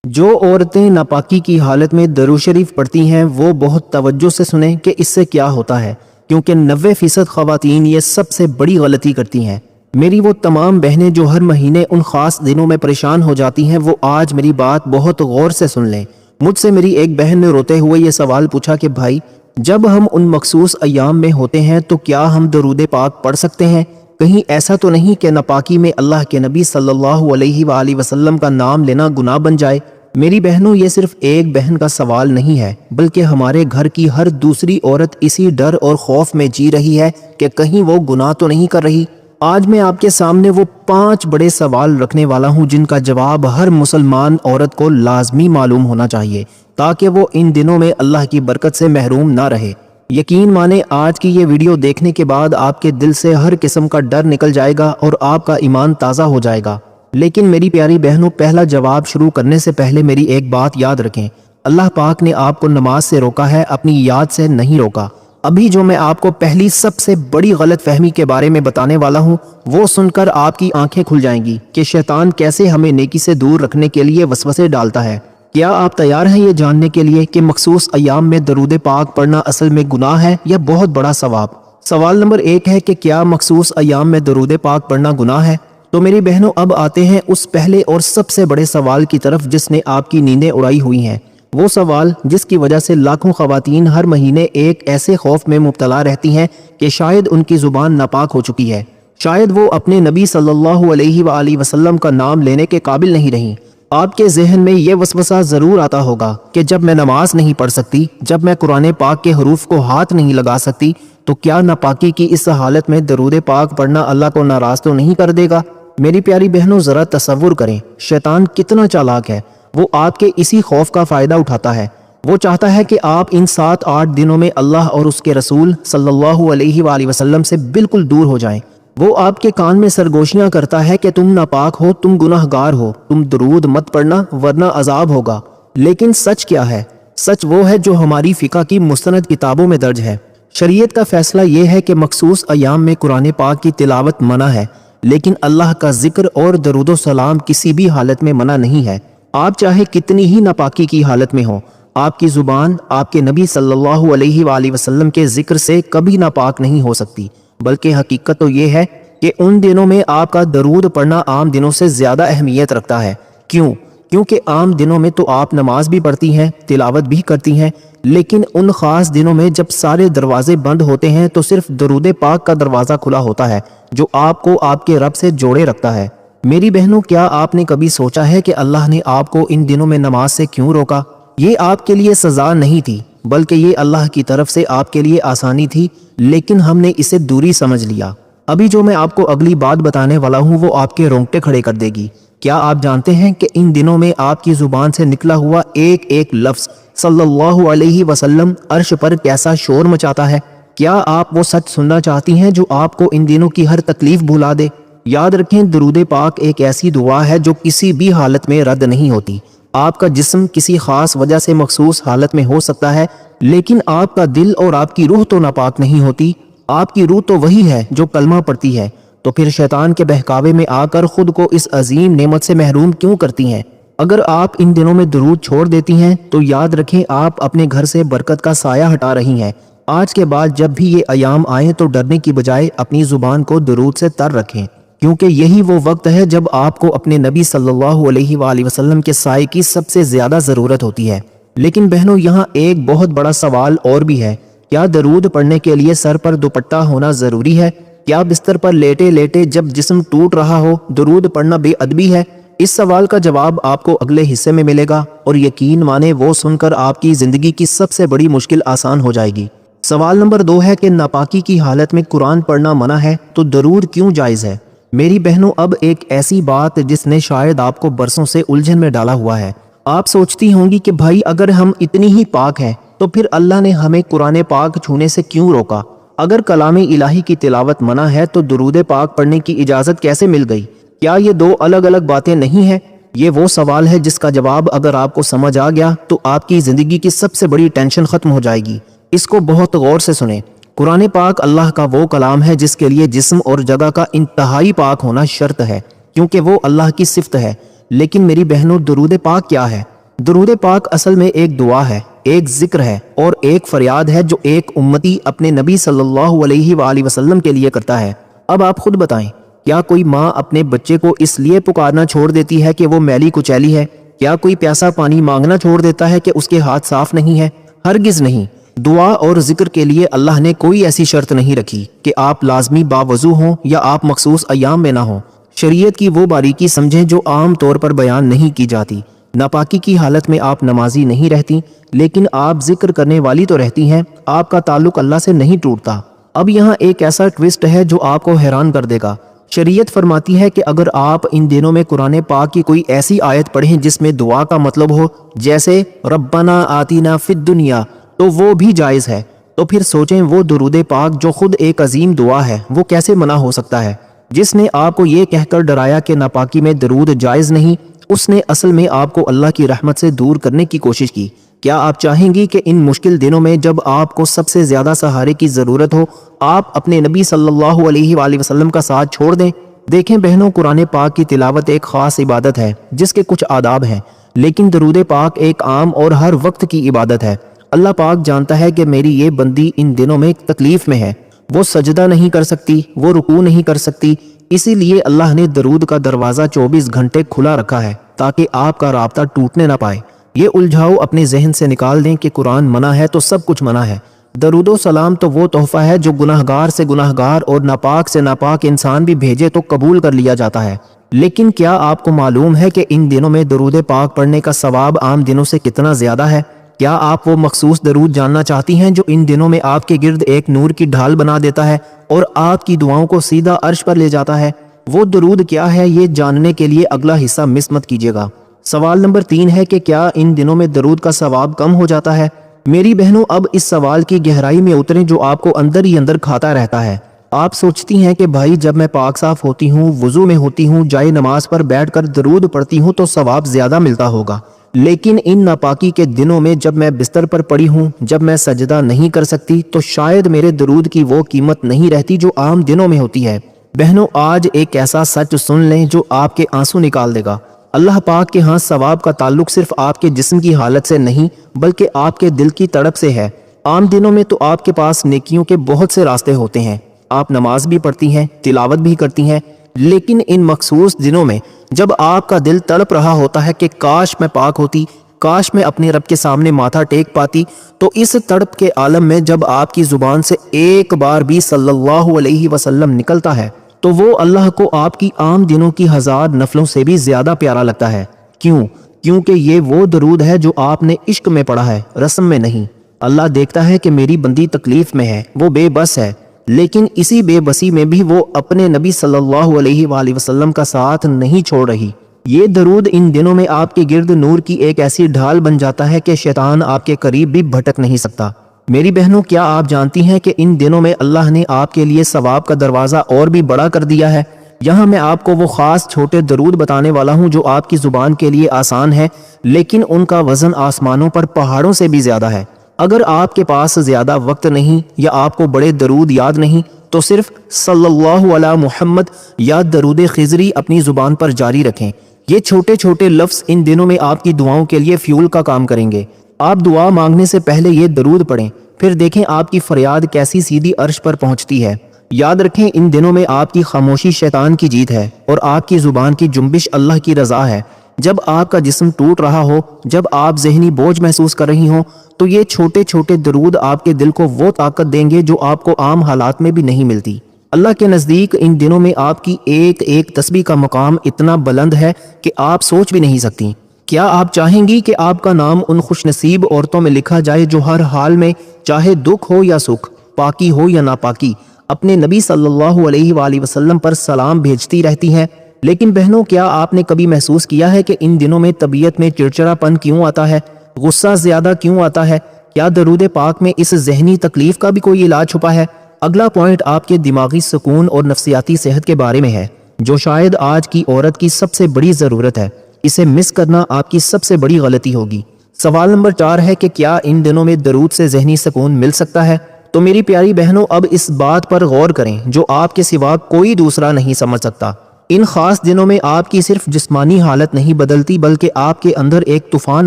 جو عورتیں ناپاکی کی حالت میں درود شریف پڑھتی ہیں وہ بہت توجہ سے سنیں کہ اس سے کیا ہوتا ہے، کیونکہ 90% خواتین یہ سب سے بڑی غلطی کرتی ہیں۔ میری وہ تمام بہنیں جو ہر مہینے ان خاص دنوں میں پریشان ہو جاتی ہیں وہ آج میری بات بہت غور سے سن لیں۔ مجھ سے میری ایک بہن نے روتے ہوئے یہ سوال پوچھا کہ بھائی، جب ہم ان مخصوص ایام میں ہوتے ہیں تو کیا ہم درود پاک پڑھ سکتے ہیں؟ کہیں ایسا تو نہیں کہ ناپاکی میں اللہ کے نبی صلی اللہ علیہ وآلہ وسلم کا نام لینا گناہ بن جائے؟ میری بہنوں، یہ صرف ایک بہن کا سوال نہیں ہے، بلکہ ہمارے گھر کی ہر دوسری عورت اسی ڈر اور خوف میں جی رہی ہے کہ کہیں وہ گناہ تو نہیں کر رہی۔ آج میں آپ کے سامنے وہ 5 بڑے سوال رکھنے والا ہوں جن کا جواب ہر مسلمان عورت کو لازمی معلوم ہونا چاہیے، تاکہ وہ ان دنوں میں اللہ کی برکت سے محروم نہ رہے۔ یقین مانیں، آج کی یہ ویڈیو دیکھنے کے بعد آپ کے دل سے ہر قسم کا ڈر نکل جائے گا اور آپ کا ایمان تازہ ہو جائے گا۔ لیکن میری پیاری بہنوں، پہلا جواب شروع کرنے سے پہلے میری ایک بات یاد رکھیں، اللہ پاک نے آپ کو نماز سے روکا ہے، اپنی یاد سے نہیں روکا۔ ابھی جو میں آپ کو پہلی سب سے بڑی غلط فہمی کے بارے میں بتانے والا ہوں، وہ سن کر آپ کی آنکھیں کھل جائیں گی کہ شیطان کیسے ہمیں نیکی سے دور رکھنے کے لیے وسوسے ڈالتا ہے۔ کیا آپ تیار ہیں یہ جاننے کے لیے کہ مخصوص ایام میں درود پاک پڑھنا اصل میں گناہ ہے یا بہت بڑا ثواب؟ سوال نمبر 1 ہے کہ کیا مخصوص ایام میں درود پاک پڑھنا گناہ ہے؟ تو میری بہنوں، اب آتے ہیں اس پہلے اور سب سے بڑے سوال کی طرف جس نے آپ کی نیندیں اڑائی ہوئی ہیں۔ وہ سوال جس کی وجہ سے لاکھوں خواتین ہر مہینے ایک ایسے خوف میں مبتلا رہتی ہیں کہ شاید ان کی زبان ناپاک ہو چکی ہے، شاید وہ اپنے نبی صلی اللہ علیہ وآلہ وسلم کا نام لینے کے قابل نہیں رہیں۔ آپ کے ذہن میں یہ وسوسہ ضرور آتا ہوگا کہ جب میں نماز نہیں پڑھ سکتی، جب میں قرآن پاک کے حروف کو ہاتھ نہیں لگا سکتی، تو کیا ناپاکی کی اس حالت میں درود پاک پڑھنا اللہ کو ناراض تو نہیں کر دے گا؟ میری پیاری بہنوں، ذرا تصور کریں، شیطان کتنا چالاک ہے۔ وہ آپ کے اسی خوف کا فائدہ اٹھاتا ہے۔ وہ چاہتا ہے کہ آپ ان 7-8 دنوں میں اللہ اور اس کے رسول صلی اللہ علیہ وآلہ وسلم سے بالکل دور ہو جائیں۔ وہ آپ کے کان میں سرگوشیاں کرتا ہے کہ تم ناپاک ہو، تم گناہ گار ہو، تم درود مت پڑھنا ورنہ عذاب ہوگا۔ لیکن سچ کیا ہے؟ سچ وہ ہے جو ہماری فقہ کی مستند کتابوں میں درج ہے۔ شریعت کا فیصلہ یہ ہے کہ مخصوص ایام میں قرآن پاک کی تلاوت منع ہے، لیکن اللہ کا ذکر اور درود و سلام کسی بھی حالت میں منع نہیں ہے۔ آپ چاہے کتنی ہی ناپاکی کی حالت میں ہوں، آپ کی زبان آپ کے نبی صلی اللہ علیہ وآلہ وسلم کے ذکر سے کبھی ناپاک نہیں ہو سکتی، بلکہ حقیقت تو یہ ہے کہ ان دنوں میں آپ کا درود پڑھنا عام دنوں سے زیادہ اہمیت رکھتا ہے۔ کیونکہ عام دنوں میں تو آپ نماز بھی پڑھتی ہیں، تلاوت بھی کرتی ہیں، لیکن ان خاص دنوں میں جب سارے دروازے بند ہوتے ہیں تو صرف درود پاک کا دروازہ کھلا ہوتا ہے، جو آپ کو آپ کے رب سے جوڑے رکھتا ہے۔ میری بہنوں، کیا آپ نے کبھی سوچا ہے کہ اللہ نے آپ کو ان دنوں میں نماز سے کیوں روکا؟ یہ آپ کے لیے سزا نہیں تھی، بلکہ یہ اللہ کی طرف سے آپ کے لیے آسانی تھی، لیکن ہم نے اسے دوری سمجھ لیا۔ ابھی جو میں آپ کو اگلی بات بتانے والا ہوں وہ آپ کے رونگٹے کھڑے کر دے گی۔ کیا آپ جانتے ہیں کہ ان دنوں میں آپ کی زبان سے نکلا ہوا ایک ایک لفظ صلی اللہ علیہ وسلم عرش پر کیسا شور مچاتا ہے؟ کیا آپ وہ سچ سننا چاہتی ہیں جو آپ کو ان دنوں کی ہر تکلیف بھلا دے؟ یاد رکھیں، درود پاک ایک ایسی دعا ہے جو کسی بھی حالت میں رد نہیں ہوتی۔ آپ کا جسم کسی خاص وجہ سے مخصوص حالت میں ہو سکتا ہے، لیکن آپ کا دل اور آپ کی روح تو ناپاک نہیں ہوتی۔ آپ کی روح تو وہی ہے جو کلمہ پڑھتی ہے، تو پھر شیطان کے بہکاوے میں آ کر خود کو اس عظیم نعمت سے محروم کیوں کرتی ہیں؟ اگر آپ ان دنوں میں درود چھوڑ دیتی ہیں تو یاد رکھیں آپ اپنے گھر سے برکت کا سایہ ہٹا رہی ہیں۔ آج کے بعد جب بھی یہ ایام آئیں تو ڈرنے کی بجائے اپنی زبان کو درود سے تر رکھیں، کیونکہ یہی وہ وقت ہے جب آپ کو اپنے نبی صلی اللہ علیہ وآلہ وسلم کے سائے کی سب سے زیادہ ضرورت ہوتی ہے۔ لیکن بہنوں، یہاں ایک بہت بڑا سوال اور بھی ہے۔ کیا درود پڑھنے کے لیے سر پر دوپٹہ ہونا ضروری ہے؟ کیا بستر پر لیٹے لیٹے جب جسم ٹوٹ رہا ہو درود پڑھنا بے ادبی ہے؟ اس سوال کا جواب آپ کو اگلے حصے میں ملے گا، اور یقین مانے وہ سن کر آپ کی زندگی کی سب سے بڑی مشکل آسان ہو جائے گی۔ سوال نمبر 2 ہے کہ ناپاکی کی حالت میں قرآن پڑھنا منع ہے تو درود کیوں جائز ہے؟ میری بہنوں، اب ایک ایسی بات جس نے شاید آپ کو برسوں سے الجھن میں ڈالا ہوا ہے۔ آپ سوچتی ہوں گی کہ بھائی، اگر ہم اتنی ہی پاک ہیں تو پھر اللہ نے ہمیں قرآن پاک چھونے سے کیوں روکا؟ اگر کلام الہی کی تلاوت منع ہے تو درود پاک پڑھنے کی اجازت کیسے مل گئی؟ کیا یہ 2 الگ الگ باتیں نہیں ہیں؟ یہ وہ سوال ہے جس کا جواب اگر آپ کو سمجھ آ گیا تو آپ کی زندگی کی سب سے بڑی ٹینشن ختم ہو جائے گی۔ اس کو بہت غور سے سنیں۔ قرآن پاک اللہ کا وہ کلام ہے جس کے لیے جسم اور جگہ کا انتہائی پاک ہونا شرط ہے، کیونکہ وہ اللہ کی صفت ہے۔ لیکن میری بہنوں، درود پاک کیا ہے؟ درود پاک اصل میں ایک دعا ہے، ایک ذکر ہے اور ایک فریاد ہے جو ایک امتی اپنے نبی صلی اللہ علیہ وآلہ وسلم کے لیے کرتا ہے۔ اب آپ خود بتائیں، کیا کوئی ماں اپنے بچے کو اس لیے پکارنا چھوڑ دیتی ہے کہ وہ میلی کچیلی ہے؟ کیا کوئی پیاسا پانی مانگنا چھوڑ دیتا ہے کہ اس کے ہاتھ صاف نہیں ہے؟ ہرگز نہیں۔ دعا اور ذکر کے لیے اللہ نے کوئی ایسی شرط نہیں رکھی کہ آپ لازمی باوضو ہوں یا آپ مخصوص ایام میں نہ ہوں۔ شریعت کی وہ باریکی سمجھیں جو عام طور پر بیان نہیں کی جاتی۔ ناپاکی کی حالت میں آپ نمازی نہیں رہتی، لیکن آپ ذکر کرنے والی تو رہتی ہیں، آپ کا تعلق اللہ سے نہیں ٹوٹتا۔ اب یہاں ایک ایسا ٹوسٹ ہے جو آپ کو حیران کر دے گا۔ شریعت فرماتی ہے کہ اگر آپ ان دنوں میں قرآن پاک کی کوئی ایسی آیت پڑھیں جس میں دعا کا مطلب ہو، جیسے ربنا آتینا فی الدنیا، تو وہ بھی جائز ہے۔ تو پھر سوچیں وہ درود پاک جو خود ایک عظیم دعا ہے وہ کیسے منع ہو سکتا ہے؟ جس نے آپ کو یہ کہہ کر ڈرایا کہ ناپاکی میں درود جائز نہیں، اس نے اصل میں آپ کو اللہ کی رحمت سے دور کرنے کی کوشش کی۔ کیا آپ چاہیں گی کہ ان مشکل دنوں میں جب آپ کو سب سے زیادہ سہارے کی ضرورت ہو، آپ اپنے نبی صلی اللہ علیہ وآلہ وسلم کا ساتھ چھوڑ دیں؟ دیکھیں بہنوں، قرآن پاک کی تلاوت ایک خاص عبادت ہے جس کے کچھ آداب ہیں، لیکن درود پاک ایک عام اور ہر وقت کی عبادت ہے۔ اللہ پاک جانتا ہے کہ میری یہ بندی ان دنوں میں تکلیف میں ہے، وہ سجدہ نہیں کر سکتی، وہ رکوع نہیں کر سکتی، اسی لیے اللہ نے درود کا دروازہ 24 گھنٹے کھلا رکھا ہے تاکہ آپ کا رابطہ ٹوٹنے نہ پائے۔ یہ الجھاؤ اپنے ذہن سے نکال دیں کہ قرآن منع ہے تو سب کچھ منع ہے۔ درود و سلام تو وہ تحفہ ہے جو گناہگار سے گناہگار اور ناپاک سے ناپاک انسان بھی بھیجے تو قبول کر لیا جاتا ہے۔ لیکن کیا آپ کو معلوم ہے کہ ان دنوں میں درود پاک پڑھنے کا ثواب عام دنوں سے کتنا زیادہ ہے؟ کیا آپ وہ مخصوص درود جاننا چاہتی ہیں جو ان دنوں میں آپ کے گرد ایک نور کی ڈھال بنا دیتا ہے اور آپ کی دعاؤں کو سیدھا عرش پر لے جاتا ہے؟ وہ درود کیا ہے، یہ جاننے کے لیے اگلا حصہ مس مت کیجیے گا۔ سوال نمبر 3 ہے کہ کیا ان دنوں میں درود کا ثواب کم ہو جاتا ہے؟ میری بہنوں، اب اس سوال کی گہرائی میں اتریں جو آپ کو اندر ہی اندر کھاتا رہتا ہے۔ آپ سوچتی ہیں کہ بھائی جب میں پاک صاف ہوتی ہوں، وضو میں ہوتی ہوں، جائے نماز پر بیٹھ کر درود پڑھتی ہوں تو ثواب زیادہ ملتا ہوگا، لیکن ان ناپاکی کے دنوں میں جب میں بستر پر پڑی ہوں، جب میں سجدہ نہیں کر سکتی، تو شاید میرے درود کی وہ قیمت نہیں رہتی جو عام دنوں میں ہوتی ہے۔ بہنوں، آج ایک ایسا سچ سن لیں جو آپ کے آنسو نکال دے گا۔ اللہ پاک کے ہاں ثواب کا تعلق صرف آپ کے جسم کی حالت سے نہیں بلکہ آپ کے دل کی تڑپ سے ہے۔ عام دنوں میں تو آپ کے پاس نیکیوں کے بہت سے راستے ہوتے ہیں، آپ نماز بھی پڑھتی ہیں، تلاوت بھی کرتی ہیں، لیکن ان مخصوص دنوں میں جب آپ کا دل تڑپ رہا ہوتا ہے کہ کاش میں پاک ہوتی، کاش میں اپنے رب کے سامنے ماتھا ٹیک پاتی، تو اس تڑپ کے عالم میں جب آپ کی زبان سے ایک بار بھی صلی اللہ علیہ وسلم نکلتا ہے تو وہ اللہ کو آپ کی عام دنوں کی 1000 نفلوں سے بھی زیادہ پیارا لگتا ہے۔ کیونکہ یہ وہ درود ہے جو آپ نے عشق میں پڑھا ہے، رسم میں نہیں۔ اللہ دیکھتا ہے کہ میری بندی تکلیف میں ہے، وہ بے بس ہے، لیکن اسی بے بسی میں بھی وہ اپنے نبی صلی اللہ علیہ وآلہ وسلم کا ساتھ نہیں چھوڑ رہی۔ یہ درود ان دنوں میں آپ کے گرد نور کی ایک ایسی ڈھال بن جاتا ہے کہ شیطان آپ کے قریب بھی بھٹک نہیں سکتا۔ میری بہنوں، کیا آپ جانتی ہیں کہ ان دنوں میں اللہ نے آپ کے لیے ثواب کا دروازہ اور بھی بڑا کر دیا ہے؟ یہاں میں آپ کو وہ خاص چھوٹے درود بتانے والا ہوں جو آپ کی زبان کے لیے آسان ہے، لیکن ان کا وزن آسمانوں پر پہاڑوں سے بھی زیادہ ہے۔ اگر آپ کے پاس زیادہ وقت نہیں یا آپ کو بڑے درود یاد نہیں تو صرف صلی اللہ علی محمد یا درود خضری اپنی زبان پر جاری رکھیں۔ یہ چھوٹے چھوٹے لفظ ان دنوں میں آپ کی دعاؤں کے لیے فیول کا کام کریں گے۔ آپ دعا مانگنے سے پہلے یہ درود پڑھیں، پھر دیکھیں آپ کی فریاد کیسی سیدھی عرش پر پہنچتی ہے۔ یاد رکھیں ان دنوں میں آپ کی خاموشی شیطان کی جیت ہے اور آپ کی زبان کی جنبش اللہ کی رضا ہے۔ جب آپ کا جسم ٹوٹ رہا ہو، جب آپ ذہنی بوجھ محسوس کر رہی ہوں، تو یہ چھوٹے چھوٹے درود آپ کے دل کو وہ طاقت دیں گے جو آپ کو عام حالات میں بھی نہیں ملتی۔ اللہ کے نزدیک ان دنوں میں آپ کی ایک ایک تسبیح کا مقام اتنا بلند ہے کہ آپ سوچ بھی نہیں سکتی۔ کیا آپ چاہیں گی کہ آپ کا نام ان خوش نصیب عورتوں میں لکھا جائے جو ہر حال میں، چاہے دکھ ہو یا سکھ، پاکی ہو یا ناپاکی، اپنے نبی صلی اللہ علیہ وآلہ وسلم پر سلام بھیجتی رہتی ہیں؟ لیکن بہنوں، کیا آپ نے کبھی محسوس کیا ہے کہ ان دنوں میں طبیعت میں چڑچڑا پن کیوں آتا ہے، غصہ زیادہ کیوں آتا ہے؟ کیا درود پاک میں اس ذہنی تکلیف کا بھی کوئی علاج چھپا ہے؟ اگلا پوائنٹ آپ کے دماغی سکون اور نفسیاتی صحت کے بارے میں ہے، جو شاید آج کی عورت کی سب سے بڑی ضرورت ہے۔ اسے مس کرنا آپ کی سب سے بڑی غلطی ہوگی۔ سوال نمبر 4 ہے کہ کیا ان دنوں میں درود سے ذہنی سکون مل سکتا ہے؟ تو میری پیاری بہنوں، اب اس بات پر غور کریں جو آپ کے سوا کوئی دوسرا نہیں سمجھ سکتا۔ ان خاص دنوں میں آپ کی صرف جسمانی حالت نہیں بدلتی بلکہ آپ کے اندر ایک طوفان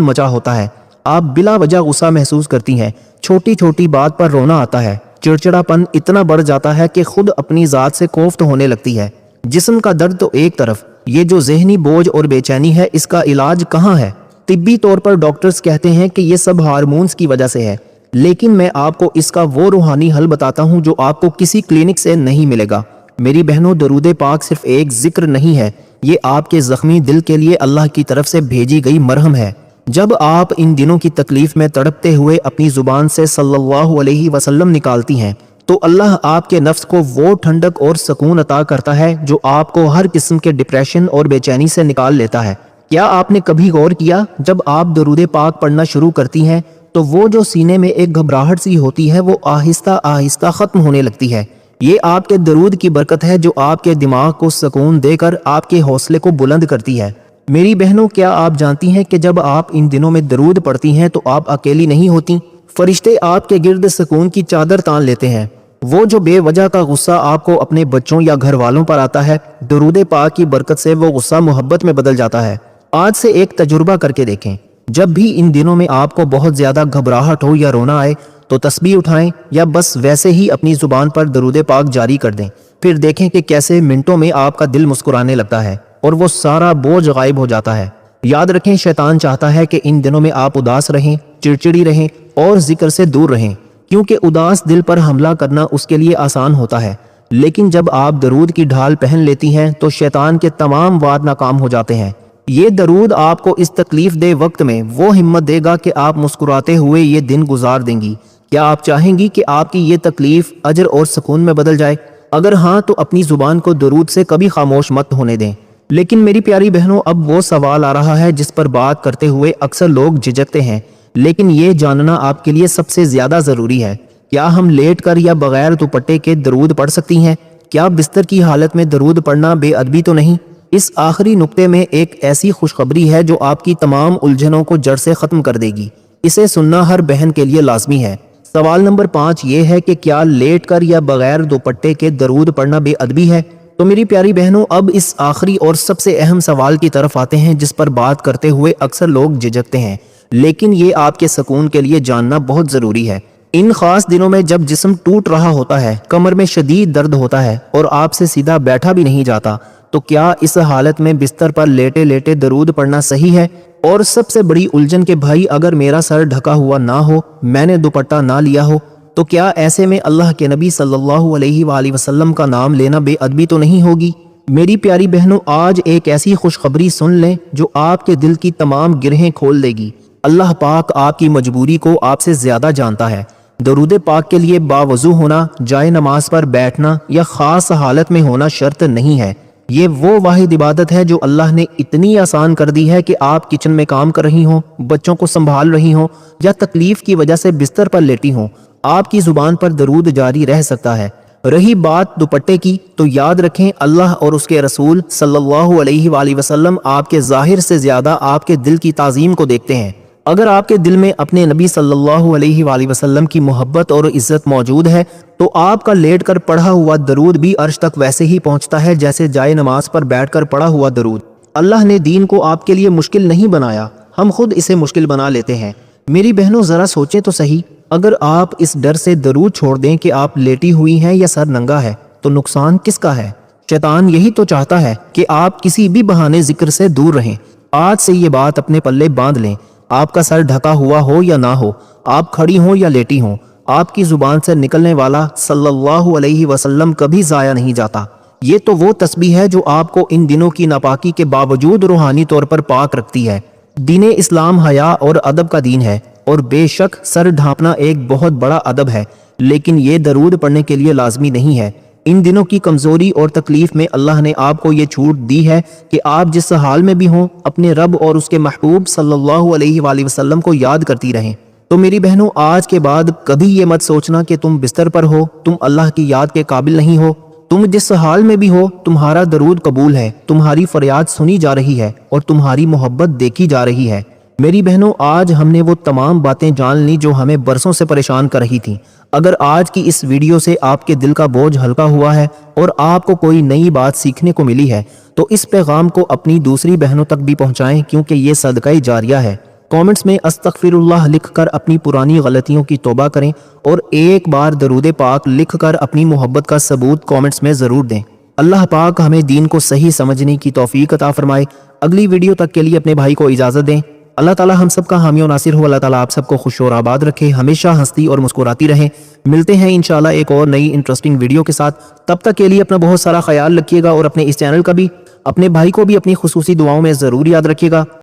مچا ہوتا ہے۔ آپ بلا وجہ غصہ محسوس کرتی ہیں، چھوٹی چھوٹی بات پر رونا آتا ہے، چڑچڑاپن اتنا بڑھ جاتا ہے کہ خود اپنی ذات سے کوفت ہونے لگتی ہے۔ جسم کا درد تو ایک طرف، یہ جو ذہنی بوجھ اور بے چینی ہے، اس کا علاج کہاں ہے؟ طبی طور پر ڈاکٹرز کہتے ہیں کہ یہ سب ہارمونز کی وجہ سے ہے، لیکن میں آپ کو اس کا وہ روحانی حل بتاتا ہوں جو آپ کو کسی کلینک سے نہیں ملے گا۔ میری بہنوں، درود پاک صرف ایک ذکر نہیں ہے، یہ آپ کے زخمی دل کے لیے اللہ کی طرف سے بھیجی گئی مرہم ہے۔ جب آپ ان دنوں کی تکلیف میں تڑپتے ہوئے اپنی زبان سے صلی اللہ علیہ وسلم نکالتی ہیں تو اللہ آپ کے نفس کو وہ ٹھنڈک اور سکون عطا کرتا ہے جو آپ کو ہر قسم کے ڈپریشن اور بے چینی سے نکال لیتا ہے۔ کیا آپ نے کبھی غور کیا، جب آپ درود پاک پڑھنا شروع کرتی ہیں تو وہ جو سینے میں ایک گھبراہٹ سی ہوتی ہے وہ آہستہ آہستہ ختم ہونے لگتی ہے؟ یہ آپ کے درود کی برکت ہے جو آپ کے دماغ کو سکون دے کر آپ کے حوصلے کو بلند کرتی ہے۔ میری بہنوں، کیا آپ جانتی ہیں کہ جب آپ ان دنوں میں درود پڑھتی ہیں تو آپ اکیلی نہیں ہوتی؟ فرشتے آپ کے گرد سکون کی چادر تان لیتے ہیں۔ وہ جو بے وجہ کا غصہ آپ کو اپنے بچوں یا گھر والوں پر آتا ہے، درود پاک کی برکت سے وہ غصہ محبت میں بدل جاتا ہے۔ آج سے ایک تجربہ کر کے دیکھیں، جب بھی ان دنوں میں آپ کو بہت زیادہ گھبراہٹ ہو یا رونا آئے تو تسبیح اٹھائیں یا بس ویسے ہی اپنی زبان پر درود پاک جاری کر دیں، پھر دیکھیں کہ کیسے منٹوں میں آپ کا دل مسکرانے لگتا ہے اور وہ سارا بوجھ غائب ہو جاتا ہے۔ یاد رکھیں، شیطان چاہتا ہے کہ ان دنوں میں آپ اداس رہیں، چڑچڑی رہیں اور ذکر سے دور رہیں، کیونکہ اداس دل پر حملہ کرنا اس کے لیے آسان ہوتا ہے، لیکن جب آپ درود کی ڈھال پہن لیتی ہیں تو شیطان کے تمام وعد ناکام ہو جاتے ہیں۔ یہ درود آپ کو اس تکلیف دہ وقت میں وہ ہمت دے گا کہ آپ مسکراتے ہوئے یہ دن گزار دیں گی۔ کیا آپ چاہیں گی کہ آپ کی یہ تکلیف اجر اور سکون میں بدل جائے؟ اگر ہاں تو اپنی زبان کو درود سے کبھی خاموش مت ہونے دیں۔ لیکن میری پیاری بہنوں، اب وہ سوال آ رہا ہے جس پر بات کرتے ہوئے اکثر لوگ جھجکتے ہیں، لیکن یہ جاننا آپ کے لیے سب سے زیادہ ضروری ہے۔ کیا ہم لیٹ کر یا بغیر دوپٹے کے درود پڑھ سکتی ہیں؟ کیا بستر کی حالت میں درود پڑھنا بے ادبی تو نہیں؟ اس آخری نقطے میں ایک ایسی خوشخبری ہے جو آپ کی تمام الجھنوں کو جڑ سے ختم کر دے گی۔ اسے سننا ہر بہن کے لیے لازمی ہے۔ سوال نمبر 5 یہ ہے کہ کیا لیٹ کر یا بغیر دوپٹے کے درود پڑھنا بے ادبی ہے؟ تو میری پیاری بہنوں، اب اس آخری اور سب سے اہم سوال کی طرف آتے ہیں جس پر بات کرتے ہوئے اکثر لوگ جھجکتے ہیں، لیکن یہ آپ کے سکون کے لیے جاننا بہت ضروری ہے۔ ان خاص دنوں میں جب جسم ٹوٹ رہا ہوتا ہے، کمر میں شدید درد ہوتا ہے اور آپ سے سیدھا بیٹھا بھی نہیں جاتا، تو کیا اس حالت میں بستر پر لیٹے لیٹے درود پڑھنا صحیح ہے؟ اور سب سے بڑی الجھن کہ بھائی اگر میرا سر ڈھکا ہوا نہ ہو، میں نے دوپٹہ نہ لیا ہو، تو کیا ایسے میں اللہ کے نبی صلی اللہ علیہ وآلہ وسلم کا نام لینا بے ادبی تو نہیں ہوگی؟ میری پیاری بہنوں، آج ایک ایسی خوشخبری سن لیں جو آپ کے دل کی تمام گرہیں کھول دے گی۔ اللہ پاک آپ کی مجبوری کو آپ سے زیادہ جانتا ہے۔ درود پاک کے لیے باوضو ہونا، جائے نماز پر بیٹھنا یا خاص حالت میں ہونا شرط نہیں ہے۔ یہ وہ واحد عبادت ہے جو اللہ نے اتنی آسان کر دی ہے کہ آپ کچن میں کام کر رہی ہوں، بچوں کو سنبھال رہی ہوں یا تکلیف کی وجہ سے بستر پر لیٹی ہوں، آپ کی زبان پر درود جاری رہ سکتا ہے۔ رہی بات دوپٹے کی، تو یاد رکھیں اللہ اور اس کے رسول صلی اللہ علیہ وآلہ وسلم آپ کے ظاہر سے زیادہ آپ کے دل کی تعظیم کو دیکھتے ہیں۔ اگر آپ کے دل میں اپنے نبی صلی اللہ علیہ وآلہ وسلم کی محبت اور عزت موجود ہے تو آپ کا لیٹ کر پڑھا ہوا درود بھی عرش تک ویسے ہی پہنچتا ہے جیسے جائے نماز پر بیٹھ کر پڑھا ہوا درود۔ اللہ نے دین کو آپ کے لیے مشکل نہیں بنایا، ہم خود اسے مشکل بنا لیتے ہیں۔ میری بہنوں، ذرا سوچیں تو صحیح، اگر آپ اس ڈر سے درود چھوڑ دیں کہ آپ لیٹی ہوئی ہیں یا سر ننگا ہے تو نقصان کس کا ہے؟ شیطان یہی تو چاہتا ہے کہ آپ کسی بھی بہانے ذکر سے دور رہیں۔ آج سے یہ بات اپنے پلے باندھ لیں، آپ کا سر ڈھکا ہوا ہو یا نہ ہو، آپ کھڑی ہوں یا لیٹی ہوں، آپ کی زبان سے نکلنے والا صلی اللہ علیہ وسلم کبھی ضائع نہیں جاتا۔ یہ تو وہ تسبیح ہے جو آپ کو ان دنوں کی ناپاکی کے باوجود روحانی طور پر پاک رکھتی ہے۔ دین اسلام حیا اور ادب کا دین ہے، اور بے شک سر ڈھانپنا ایک بہت بڑا ادب ہے، لیکن یہ درود پڑھنے کے لیے لازمی نہیں ہے۔ ان دنوں کی کمزوری اور تکلیف میں اللہ نے آپ کو یہ چھوٹ دی ہے کہ آپ جس حال میں بھی ہوں اپنے رب اور اس کے محبوب صلی اللہ علیہ وآلہ وسلم کو یاد کرتی رہیں۔ تو میری بہنوں، آج کے بعد کبھی یہ مت سوچنا کہ تم بستر پر ہو، تم اللہ کی یاد کے قابل نہیں ہو۔ تم جس حال میں بھی ہو، تمہارا درود قبول ہے، تمہاری فریاد سنی جا رہی ہے اور تمہاری محبت دیکھی جا رہی ہے۔ میری بہنوں، آج ہم نے وہ تمام باتیں جان لی جو ہمیں برسوں سے پریشان کر رہی تھیں۔ اگر آج کی اس ویڈیو سے آپ کے دل کا بوجھ ہلکا ہوا ہے اور آپ کو کوئی نئی بات سیکھنے کو ملی ہے تو اس پیغام کو اپنی دوسری بہنوں تک بھی پہنچائیں، کیونکہ یہ صدقہ جاریہ ہے۔ کامنٹس میں استغفر اللہ لکھ کر اپنی پرانی غلطیوں کی توبہ کریں اور ایک بار درود پاک لکھ کر اپنی محبت کا ثبوت کامنٹس میں ضرور دیں۔ اللہ پاک ہمیں دین کو صحیح سمجھنے کی توفیق عطا فرمائے۔ اگلی ویڈیو تک کے لیے اپنے بھائی کو اجازت دیں۔ اللہ تعالی ہم سب کا حامی و ناصر ہو۔ اللہ تعالی آپ سب کو خوش اور آباد رکھے، ہمیشہ ہنستی اور مسکراتی رہیں۔ ملتے ہیں انشاءاللہ ایک اور نئی انٹرسٹنگ ویڈیو کے ساتھ۔ تب تک کے لیے اپنا بہت سارا خیال رکھیے گا اور اپنے اس چینل کا بھی، اپنے بھائی کو بھی اپنی خصوصی دعاؤں میں ضرور یاد رکھیے گا۔